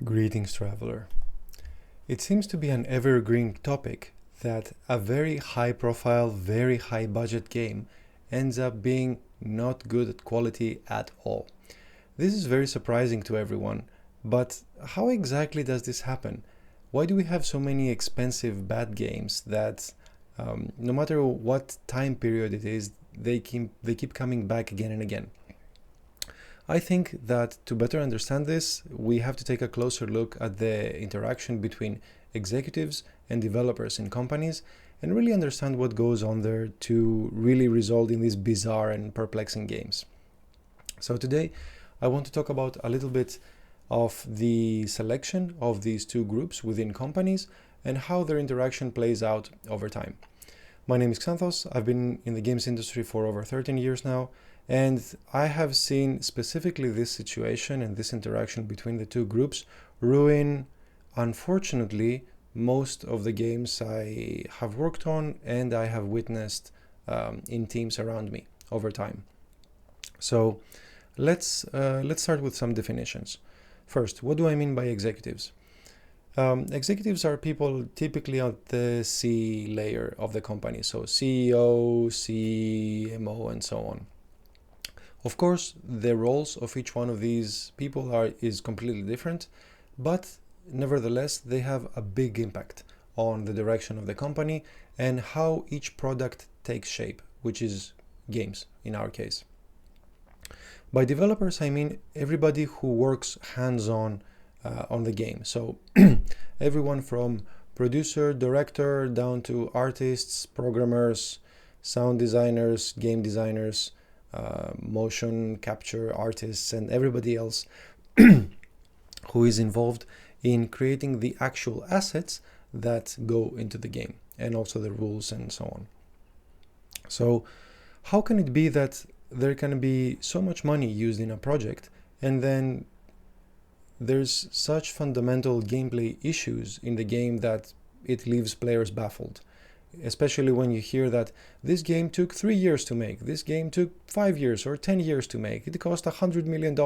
Greetings, traveler. It seems to be an evergreen topic that a very high profile, very high budget game ends up being not good quality at all. This is very surprising to everyone, but how exactly does this happen? Why do we have so many expensive bad games that no matter what time period it is, they keep coming back again and again? I think that to better understand this, we have to take a closer look at the interaction between executives and developers in companies and really understand what goes on there to really result in these bizarre and perplexing games. So today, I want to talk about a little bit of the selection of these two groups within companies and how their interaction plays out over time. My name is Xanthos. I've been in the games industry for over 13 years now, and I have seen specifically this situation and this interaction between the two groups ruin, unfortunately, most of the games I have worked on and I have witnessed in teams around me over time. So let's start with some definitions. First, what do I mean by executives? Executives are people typically at the C layer of the company, so CEO, CMO, and so on. Of course, the roles of each one of these people is completely different, but nevertheless, they have a big impact on the direction of the company and how each product takes shape, which is games in our case. By developers, I mean everybody who works hands-on on the game. So everyone from producer, director, down to artists, programmers, sound designers, game designers, motion capture artists, and everybody else who is involved in creating the actual assets that go into the game and also the rules and so on. So how can it be that there can be so much money used in a project and then there's such fundamental gameplay issues in the game that it leaves players baffled? Especially when you hear that this game took 3 years to make, this game took 5 years or 10 years to make, it cost $100 million.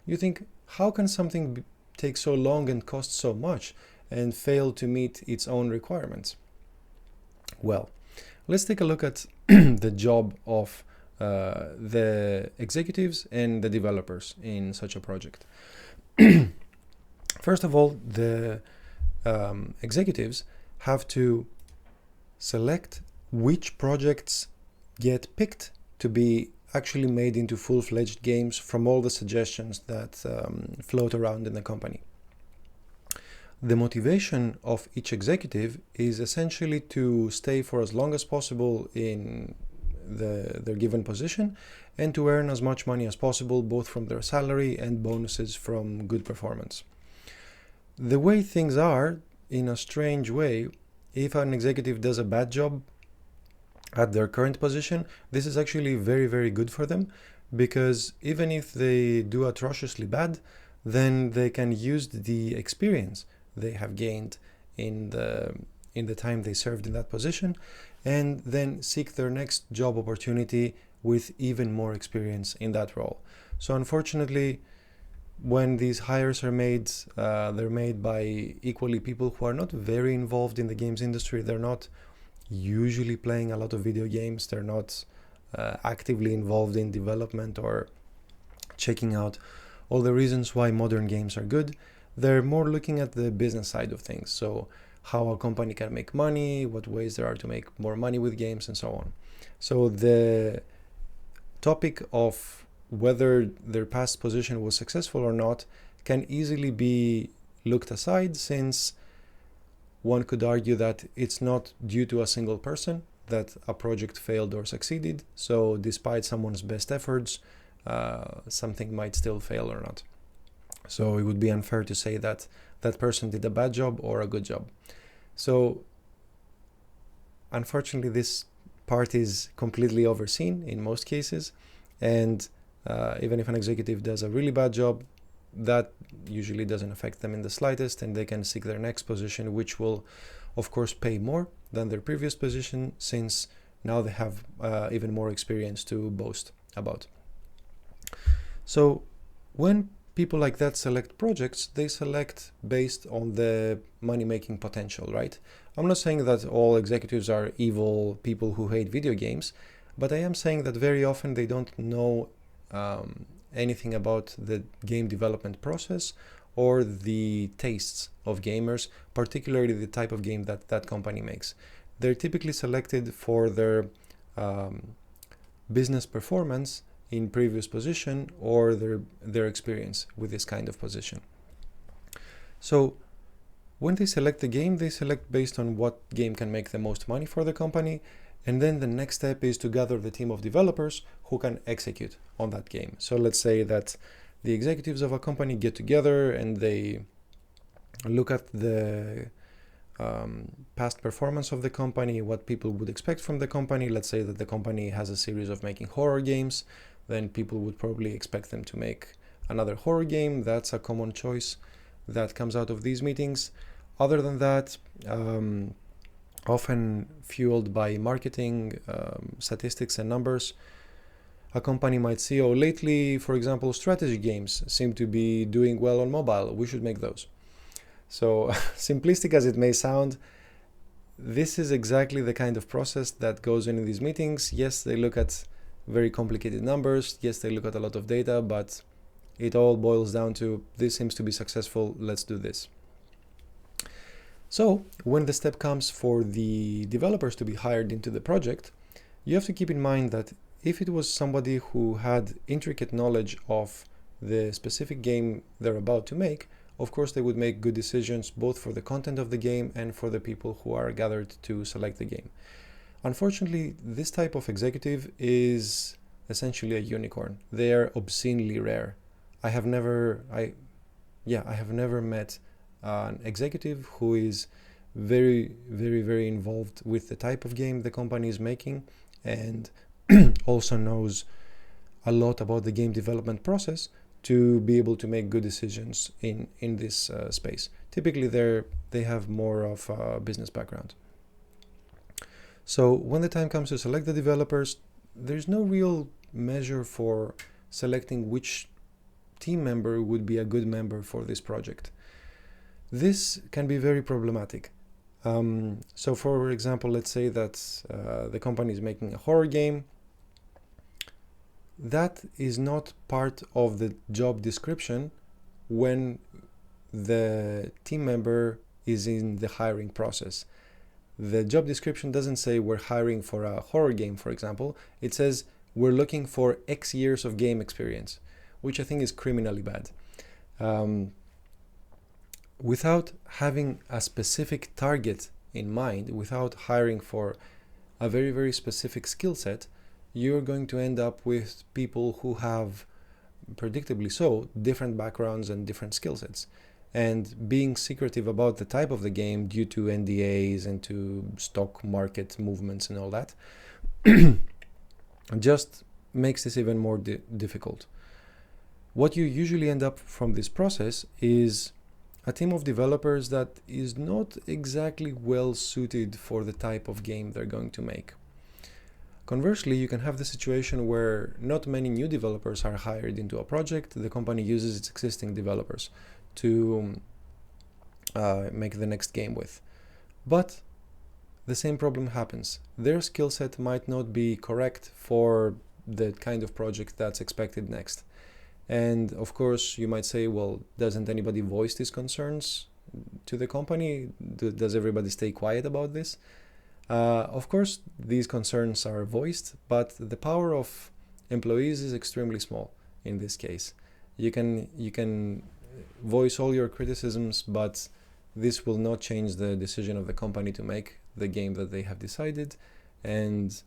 You think, how can something take so long and cost so much and fail to meet its own requirements? Well, let's take a look at the job of the executives and the developers in such a project. First of all, the executives have to select which projects get picked to be actually made into full-fledged games from all the suggestions that float around in the company. The motivation of each executive is essentially to stay for as long as possible in their given position and to earn as much money as possible, both from their salary and bonuses from good performance. The way things are, in a strange way, if an executive does a bad job at their current position, this is actually very, very good for them, because even if they do atrociously bad, then they can use the experience they have gained in the time they served in that position and then seek their next job opportunity with even more experience in that role. So unfortunately, when these hires are made, they're made by equally people who are not very involved in the games industry. They're not usually playing a lot of video games. They're not actively involved in development or checking out all the reasons why modern games are good. They're more looking at the business side of things. So how a company can make money, what ways there are to make more money with games, and so on. So the topic of whether their past position was successful or not can easily be looked aside, since one could argue that it's not due to a single person that a project failed or succeeded. So despite someone's best efforts, something might still fail or not. So it would be unfair to say that that person did a bad job or a good job. So unfortunately, this part is completely overseen in most cases, and even if an executive does a really bad job, that usually doesn't affect them in the slightest, and they can seek their next position, which will of course pay more than their previous position, since now they have even more experience to boast about. So when people like that select projects, they select based on the money-making potential, right? I'm not saying that all executives are evil people who hate video games, but I am saying that very often they don't know anything about the game development process or the tastes of gamers, particularly the type of game that that company makes. They're typically selected for their business performance in previous position or their experience with this kind of position. So when they select the game, they select based on what game can make the most money for the company. And then the next step is to gather the team of developers who can execute on that game. So let's say that the executives of a company get together and they look at the past performance of the company, what people would expect from the company. Let's say that the company has a series of making horror games, then people would probably expect them to make another horror game. That's a common choice that comes out of these meetings. Other than that, often fueled by marketing, statistics and numbers, a company might see, oh, lately, for example, strategy games seem to be doing well on mobile. We should make those. So simplistic as it may sound, this is exactly the kind of process that goes in these meetings. Yes, they look at very complicated numbers. Yes, they look at a lot of data, but it all boils down to this seems to be successful. Let's do this. So when the step comes for the developers to be hired into the project, you have to keep in mind that if it was somebody who had intricate knowledge of the specific game they're about to make, of course they would make good decisions both for the content of the game and for the people who are gathered to select the game. Unfortunately, this type of executive is essentially a unicorn. They are obscenely rare. I have never met an executive who is very, very, very involved with the type of game the company is making and also knows a lot about the game development process to be able to make good decisions in this space. Typically, they have more of a business background. So when the time comes to select the developers, there's no real measure for selecting which team member would be a good member for this project. This can be very problematic. So for example, let's say that the company is making a horror game. That is not part of the job description when the team member is in the hiring process. The job description doesn't say we're hiring for a horror game, for example. It says we're looking for X years of game experience, which I think is criminally bad. Without having a specific target in mind, without hiring for a very, very specific skill set, you're going to end up with people who have, predictably so, different backgrounds and different skill sets. And being secretive about the type of the game due to NDAs and to stock market movements and all that just makes this even more difficult. What you usually end up from this process is a team of developers that is not exactly well suited for the type of game they're going to make. Conversely, you can have the situation where not many new developers are hired into a project. The company uses its existing developers to make the next game with. But the same problem happens. Their skill set might not be correct for the kind of project that's expected next. And of course, you might say, well, doesn't anybody voice these concerns to the company? Does everybody stay quiet about this? Of course, these concerns are voiced, but the power of employees is extremely small in this case. You can voice all your criticisms, but this will not change the decision of the company to make the game that they have decided. And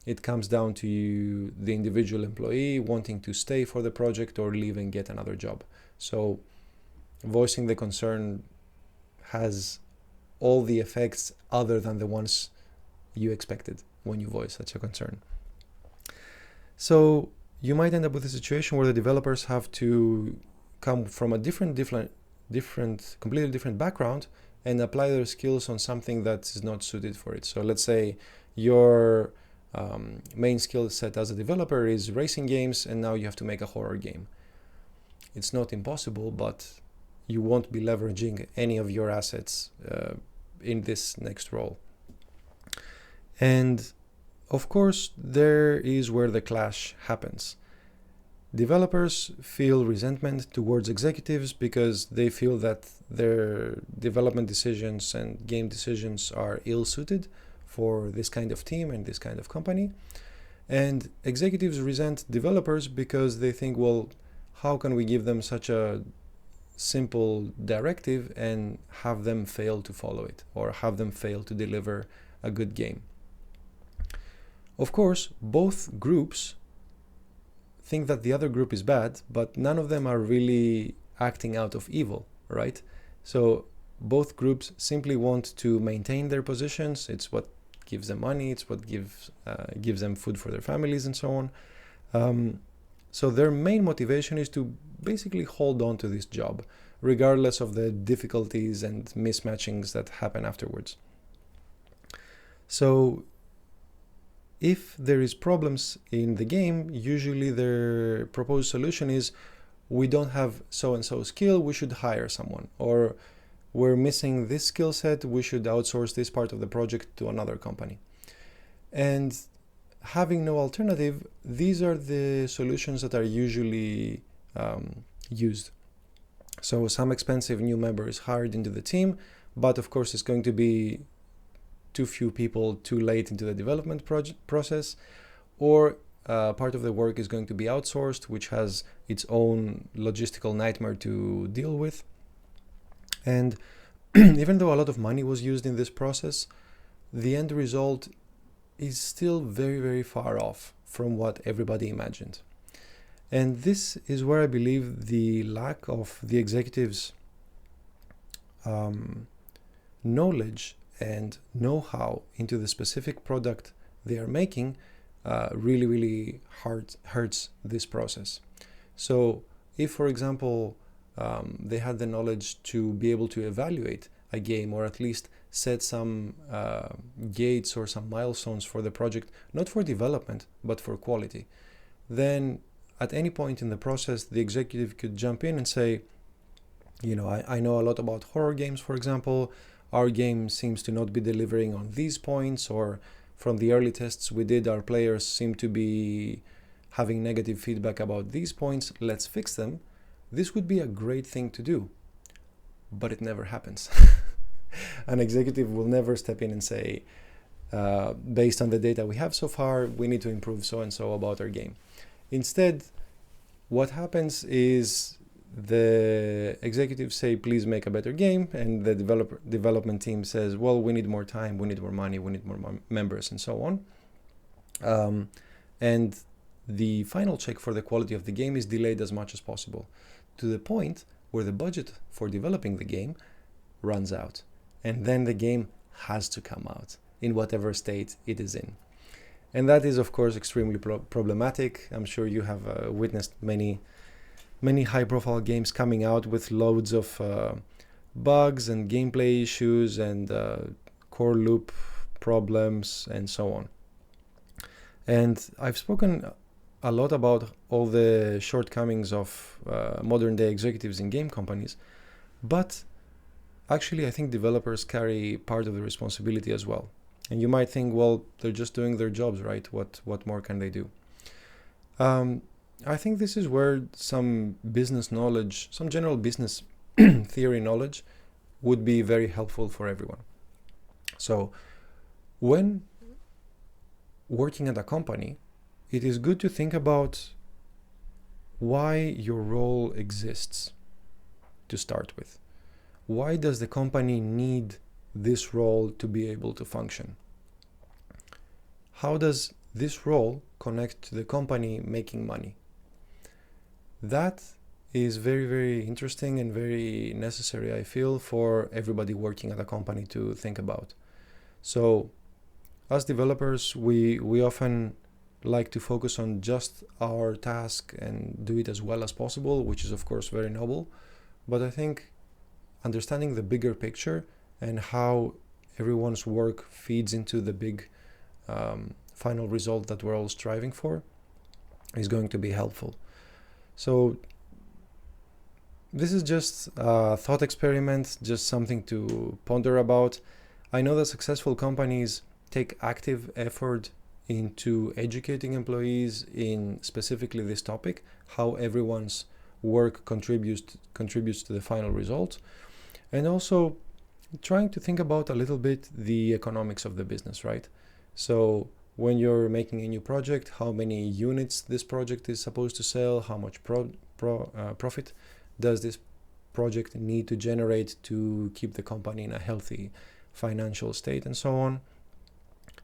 it comes down to you, the individual employee wanting to stay for the project or leave and get another job. So voicing the concern has all the effects other than the ones you expected when you voice such a concern. So you might end up with a situation where the developers have to come from a completely different background and apply their skills on something that is not suited for it. So let's say your main skill set as a developer is racing games, and now you have to make a horror game. It's not impossible, but you won't be leveraging any of your assets in this next role. And of course, there is where the clash happens. Developers feel resentment towards executives because they feel that their development decisions and game decisions are ill-suited for this kind of team and this kind of company. And executives resent developers because they think, well, how can we give them such a simple directive and have them fail to follow it, or have them fail to deliver a good game? Of course, both groups think that the other group is bad, but none of them are really acting out of evil, right? So both groups simply want to maintain their positions. It's what gives them money, it's what gives them food for their families and so on. So their main motivation is to basically hold on to this job, regardless of the difficulties and mismatchings that happen afterwards. So if there is problems in the game, usually their proposed solution is, we don't have so-and-so skill, we should hire someone. Or we're missing this skill set, we should outsource this part of the project to another company. And having no alternative, these are the solutions that are usually used. So some expensive new member is hired into the team, but of course it's going to be too few people too late into the development process, or part of the work is going to be outsourced, which has its own logistical nightmare to deal with. And even though a lot of money was used in this process, the end result is still very, very far off from what everybody imagined. And this is where I believe the lack of the executives' knowledge and know-how into the specific product they are making really, really hurts this process. So if, for example, they had the knowledge to be able to evaluate a game, or at least set some gates or some milestones for the project, not for development, but for quality, then at any point in the process, the executive could jump in and say, I know a lot about horror games, for example. Our game seems to not be delivering on these points, or from the early tests we did, our players seem to be having negative feedback about these points. Let's fix them. This would be a great thing to do, but it never happens. An executive will never step in and say, based on the data we have so far, we need to improve so-and-so about our game. Instead, what happens is the executives say, please make a better game, and the development team says, well, we need more time, we need more money, we need more members, and so on. And the final check for the quality of the game is delayed as much as possible, to the point where the budget for developing the game runs out, and then the game has to come out in whatever state it is in. And that is, of course, extremely problematic. I'm sure you have witnessed many high-profile games coming out with loads of bugs and gameplay issues and core loop problems and so on. And I've spoken a lot about all the shortcomings of modern-day executives in game companies, but actually I think developers carry part of the responsibility as well. And you might think, well, they're just doing their jobs, right? What more can they do? I think this is where some business knowledge, some general business theory knowledge would be very helpful for everyone. So when working at a company, it is good to think about why your role exists to start with. Why does the company need this role to be able to function? How does this role connect to the company making money? That is very, very interesting and very necessary, I feel, for everybody working at a company to think about. So as developers, we often like to focus on just our task and do it as well as possible, which is of course very noble. But I think understanding the bigger picture and how everyone's work feeds into the big final result that we're all striving for is going to be helpful. So This is just a thought experiment, just something to ponder about. I know that successful companies take active effort into educating employees in specifically this topic, how everyone's work contributes to the final result, and also trying to think about a little bit the economics of the business, right? So when you're making a new project, how many units this project is supposed to sell, how much profit does this project need to generate to keep the company in a healthy financial state, and so on.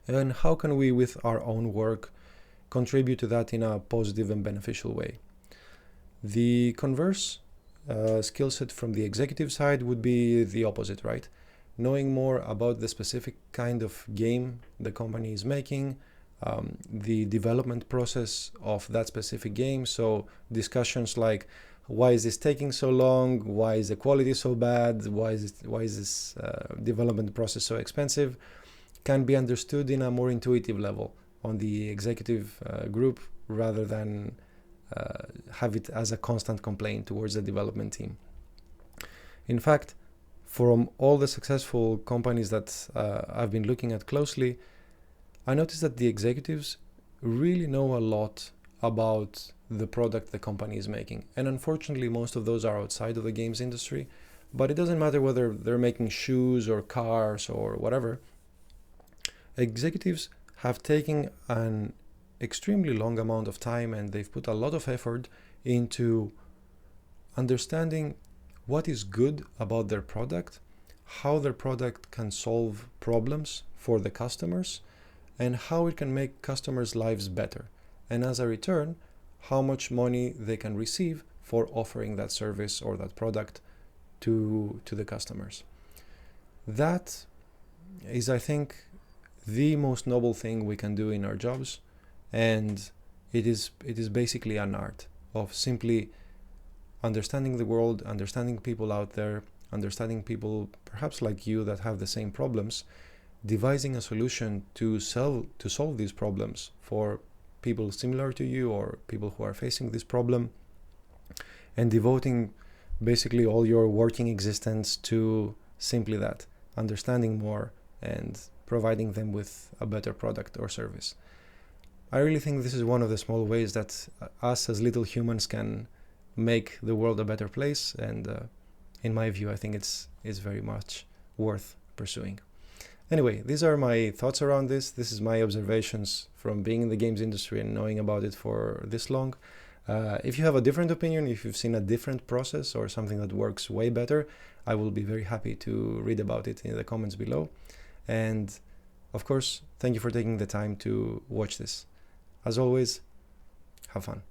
And how can we, with our own work, contribute to that in a positive and beneficial way? The converse skill set from the executive side would be the opposite, right? Knowing more about the specific kind of game the company is making, the development process of that specific game. So discussions like, why is this taking so long? Why is the quality so bad? Why is this development process so expensive? Can be understood in a more intuitive level on the executive group, rather than have it as a constant complaint towards the development team. In fact, from all the successful companies that I've been looking at closely, I noticed that the executives really know a lot about the product the company is making. And unfortunately, most of those are outside of the games industry. But it doesn't matter whether they're making shoes or cars or whatever. Executives have taken an extremely long amount of time, and they've put a lot of effort into understanding what is good about their product, how their product can solve problems for the customers, and how it can make customers' lives better. And as a return, how much money they can receive for offering that service or that product to the customers. That is, I think, the most noble thing we can do in our jobs. And it is basically an art of simply understanding the world, understanding people out there, understanding people perhaps like you that have the same problems, devising a solution to solve these problems for people similar to you or people who are facing this problem, and devoting basically all your working existence to simply that, understanding more and providing them with a better product or service. I really think this is one of the small ways that us as little humans can make the world a better place, and in my view, I think it's very much worth pursuing. Anyway, these are my thoughts around this. This is my observations from being in the games industry and knowing about it for this long. If you have a different opinion, if you've seen a different process or something that works way better, I will be very happy to read about it in the comments below. And of course, thank you for taking the time to watch this. As always, have fun.